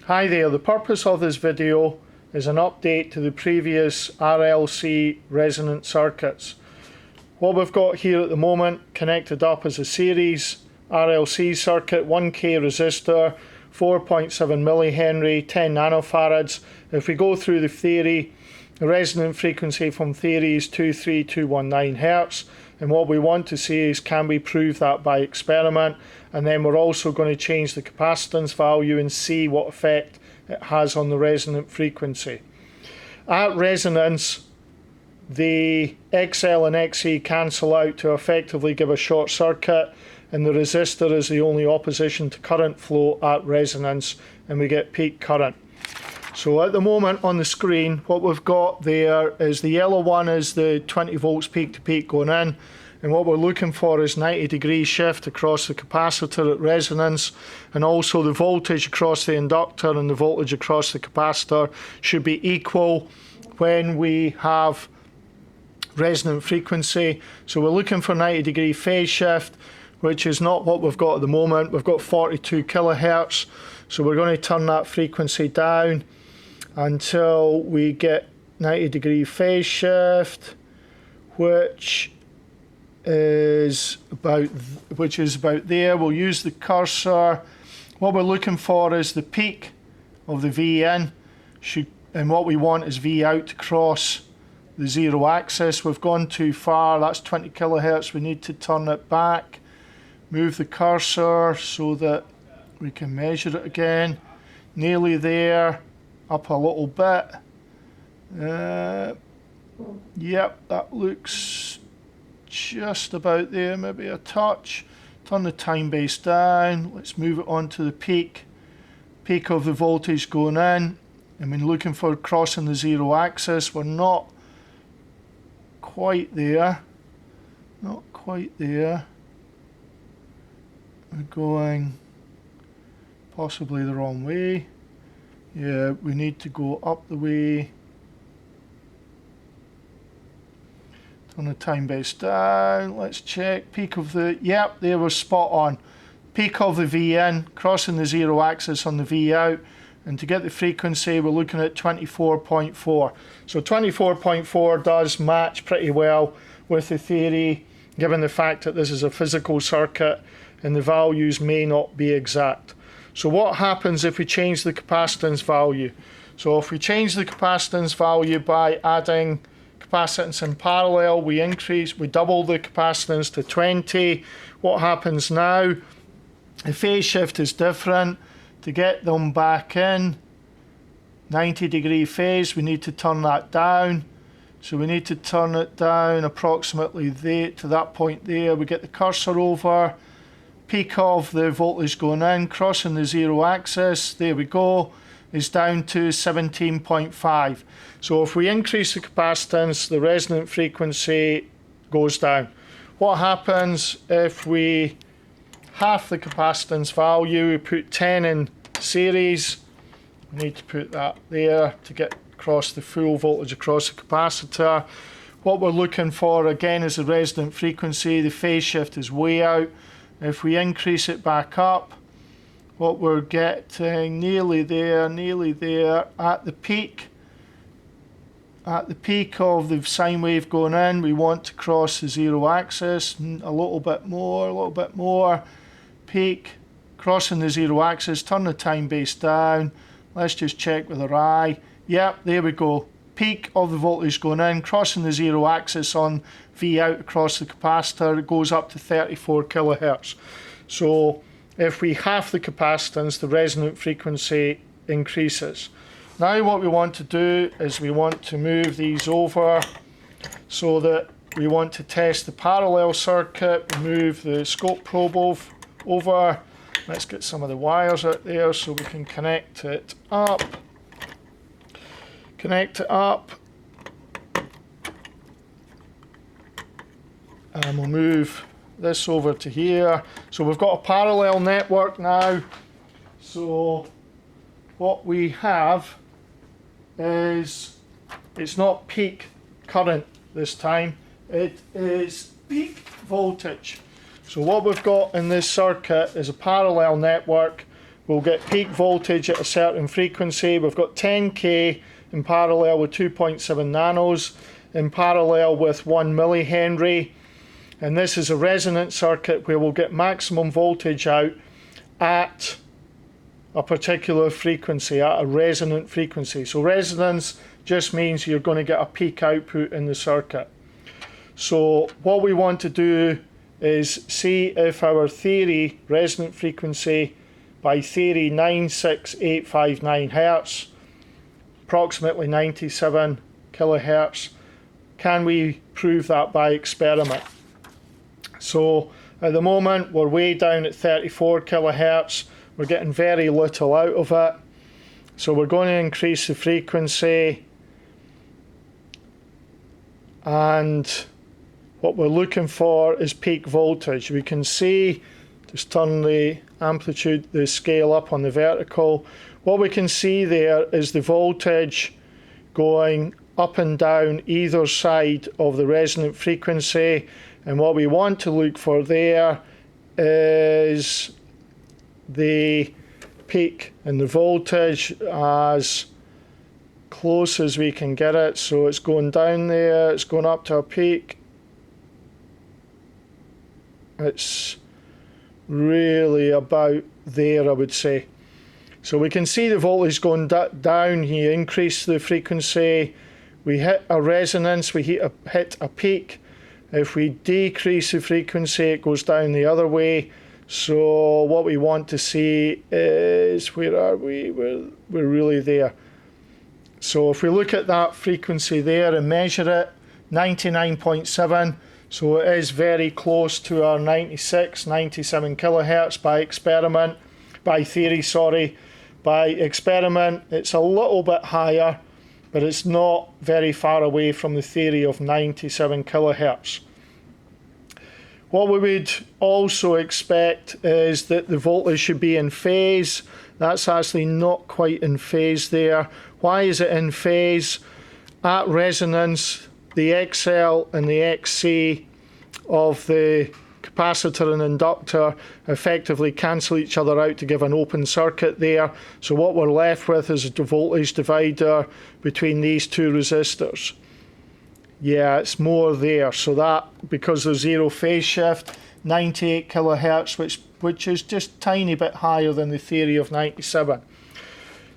Hi there, the purpose of this video is an update to the previous RLC resonant circuits. What we've got here at the moment connected up as a series RLC circuit, 1K resistor, 4.7 millihenry, 10 nanofarads. If we go through the theory, the resonant frequency from theory is 23219 Hz, and what we want to see is can we prove that by experiment, and then we're also going to change the capacitance value and see what effect it has on the resonant frequency. At resonance, the XL and XC cancel out to effectively give a short circuit, and the resistor is the only opposition to current flow at resonance, and we get peak current. So at the moment on the screen, what we've got there is the yellow one is the 20 volts peak to peak going in, and what we're looking for is 90-degree shift across the capacitor at resonance, and also the voltage across the inductor and the voltage across the capacitor should be equal when we have resonant frequency. So we're looking for 90-degree phase shift, which is not what we've got at the moment. We've got 42 kilohertz, so we're going to turn that frequency down until we get 90-degree phase shift, which is about there. We'll use the cursor. What we're looking for is the peak of the V in, and what we want is V out to cross the zero axis. We've gone too far, that's 20 kilohertz. We need to turn it back, move the cursor so that we can measure it again. Nearly there, up a little bit. Yep, that looks just about there, maybe a touch. Turn the time base down. Let's move it on to the peak of the voltage going in. I mean, looking for crossing the zero axis. We're not quite there. Not quite there. We're going possibly the wrong way. Yeah, we need to go up the way. Turn the time base down. Let's check. Peak of the, yep, there we're spot on. Peak of the V in, crossing the zero axis on the V out. And to get the frequency, we're looking at 24.4. So 24.4 does match pretty well with the theory, given the fact that this is a physical circuit and the values may not be exact. So what happens if we change the capacitance value? So if we change the capacitance value by adding capacitance in parallel, we double the capacitance to 20. What happens now? The phase shift is different. To get them back in 90-degree phase, we need to turn that down. So we need to turn it down approximately there, to that point there. We get the cursor over, peak of the voltage going in, crossing the zero axis, there we go, is down to 17.5. So if we increase the capacitance, the resonant frequency goes down. What happens if we half the capacitance value? We put 10 in series. We need to put that there to get across the full voltage across the capacitor. What we're looking for again is the resonant frequency. The phase shift is way out. If we increase it back up, what we're getting nearly there at the peak. At the peak of the sine wave going in, we want to cross the zero axis. A little bit more. Peak, crossing the zero axis, turn the time base down. Let's just check with our eye. Yep, there we go. Peak of the voltage going in, crossing the zero axis on V out across the capacitor, it goes up to 34 kilohertz. So if we half the capacitance, the resonant frequency increases. Now what we want to do is we want to move these over so that we want to test the parallel circuit. Move the scope probe over. Let's get some of the wires out there so we can connect it up. And we'll move this over to here. So we've got a parallel network now. So what we have is, it's not peak current this time, it is peak voltage. So what we've got in this circuit is a parallel network we'll get peak voltage at a certain frequency. We've got 10k in parallel with 2.7 nanos, in parallel with 1 millihenry. And this is a resonant circuit where we'll get maximum voltage out at a particular frequency, at a resonant frequency. So resonance just means you're going to get a peak output in the circuit. So what we want to do is see if our theory resonant frequency, by theory 96859 Hertz, approximately 97 kilohertz, can we prove that by experiment? So at the moment we're way down at 34 kilohertz. We're getting very little out of it. So we're going to increase the frequency, and what we're looking for is peak voltage. We can see, just turn the amplitude, the scale up on the vertical. What we can see there is the voltage going up and down either side of the resonant frequency. And what we want to look for there is the peak and the voltage as close as we can get it. So it's going down there, it's going up to a peak. It's really about there, I would say. So we can see the voltage going down here. Increase the frequency, we hit a resonance, we hit a peak. If we decrease the frequency, it goes down the other way. So what we want to see is, where are we? We're really there. So if we look at that frequency there and measure it, 99.7, so it is very close to our 96, 97 kilohertz by theory, sorry. By experiment, it's a little bit higher, but it's not very far away from the theory of 97 kilohertz. What we would also expect is that the voltage should be in phase. That's actually not quite in phase there. Why is it in phase? At resonance, the XL and the XC of the capacitor and inductor effectively cancel each other out to give an open circuit there. So what we're left with is a voltage divider between these two resistors. Yeah, it's more there. So that, because there's zero phase shift, 98 kilohertz, which is just a tiny bit higher than the theory of 97.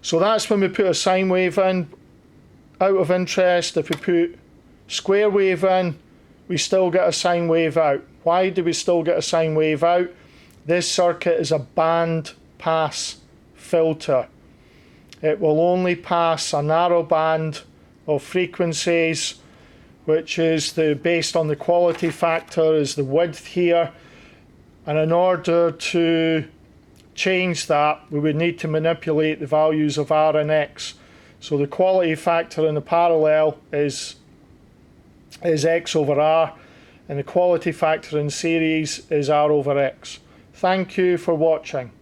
So that's when we put a sine wave in. Out of interest, if we put square wave in, we still get a sine wave out. Why do we still get a sine wave out? This circuit is a band pass filter. It will only pass a narrow band of frequencies, which is based on the quality factor, is the width here. And in order to change that, we would need to manipulate the values of R and X. So the quality factor in the parallel is X over R, and the quality factor in series is R over X. Thank you for watching.